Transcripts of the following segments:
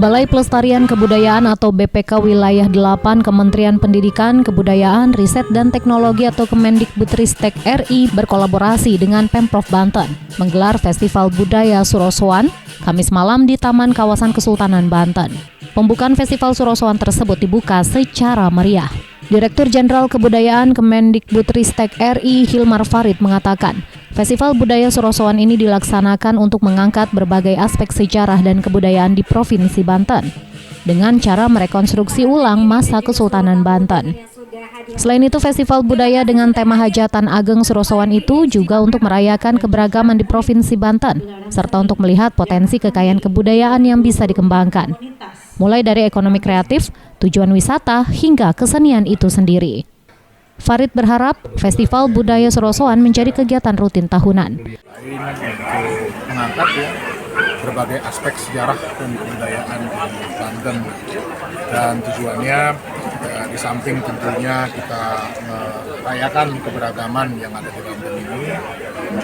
Balai Pelestarian Kebudayaan atau BPK Wilayah 8 Kementerian Pendidikan, Kebudayaan, Riset dan Teknologi atau Kemendikbudristek RI berkolaborasi dengan Pemprov Banten menggelar Festival Budaya Surosoan Kamis malam di Taman Kawasan Kesultanan Banten. Pembukaan Festival Surosoan tersebut dibuka secara meriah. Direktur Jenderal Kebudayaan Kemendikbudristek RI Hilmar Farid mengatakan, Festival Budaya Surosoan ini dilaksanakan untuk mengangkat berbagai aspek sejarah dan kebudayaan di Provinsi Banten dengan cara merekonstruksi ulang masa Kesultanan Banten. Selain itu, Festival Budaya dengan tema Hajatan Ageng Surosoan itu juga untuk merayakan keberagaman di Provinsi Banten, serta untuk melihat potensi kekayaan kebudayaan yang bisa dikembangkan, mulai dari ekonomi kreatif, tujuan wisata, hingga kesenian itu sendiri. Farid berharap Festival Budaya Surosoan menjadi kegiatan rutin tahunan. Untuk mengangkat berbagai aspek sejarah dan kebudayaan di Banten, dan tujuannya di samping tentunya kita merayakan keberagaman yang ada di Banten ini,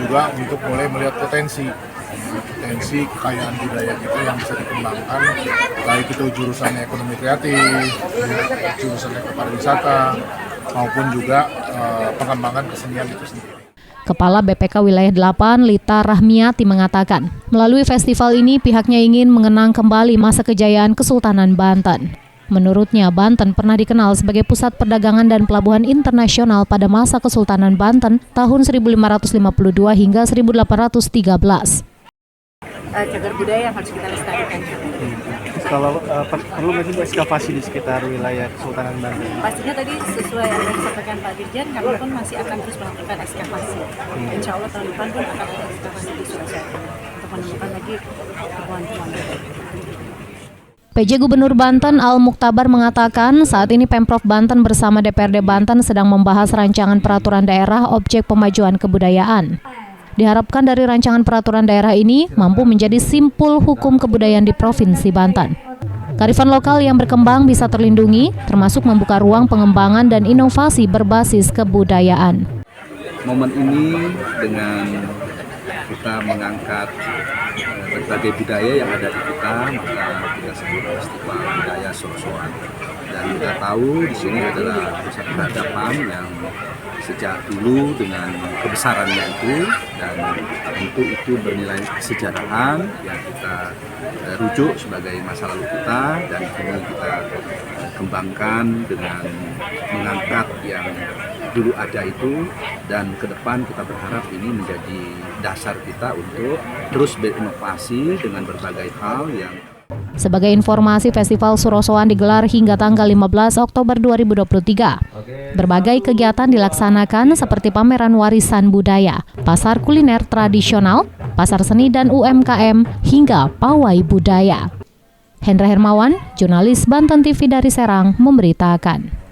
juga untuk mulai melihat potensi kekayaan budaya kita yang bisa dikembangkan, baik itu jurusannya ekonomi kreatif, jurusannya pariwisata, maupun juga pengembangan kesenian itu sendiri. Kepala BPK Wilayah 8, Lita Rahmiati mengatakan, melalui festival ini pihaknya ingin mengenang kembali masa kejayaan Kesultanan Banten. Menurutnya, Banten pernah dikenal sebagai pusat perdagangan dan pelabuhan internasional pada masa Kesultanan Banten tahun 1552 hingga 1813. Cagar budaya yang harus kita lestarikan. Kalau perlu nggak sih ekskavasi di sekitar wilayah Kesultanan Banten? Pastinya tadi sesuai yang disampaikan Pak Dirjen, kami pun masih akan terus melakukan ekskavasi. Insya Allah tahun depan pun akan ada ekskavasi di Surosoan untuk menemukan lagi temuan-temuan. PJ Gubernur Banten Al Muktabar mengatakan saat ini Pemprov Banten bersama DPRD Banten sedang membahas rancangan peraturan daerah objek pemajuan kebudayaan. Diharapkan dari rancangan peraturan daerah ini mampu menjadi simpul hukum kebudayaan di Provinsi Banten. Kearifan lokal yang berkembang bisa terlindungi, termasuk membuka ruang pengembangan dan inovasi berbasis kebudayaan. Momen ini dengan kita mengangkat berbagai budaya yang ada di kita, maka kita sebut Festival Budaya Surosoan. Dan kita tahu di sini adalah pusat peradaban yang sejak dulu dengan kebesarannya itu, dan tentu itu bernilai kesejarahan yang kita rujuk sebagai masa lalu kita, dan ini kita kembangkan dengan mengangkat yang dulu ada itu, dan ke depan kita berharap ini menjadi dasar kita untuk terus berinovasi dengan berbagai hal yang. Sebagai informasi, Festival Surosoan digelar hingga tanggal 15 Oktober 2023. Berbagai kegiatan dilaksanakan seperti pameran warisan budaya, pasar kuliner tradisional, pasar seni dan UMKM, hingga pawai budaya. Hendra Hermawan, jurnalis Banten TV dari Serang, memberitakan.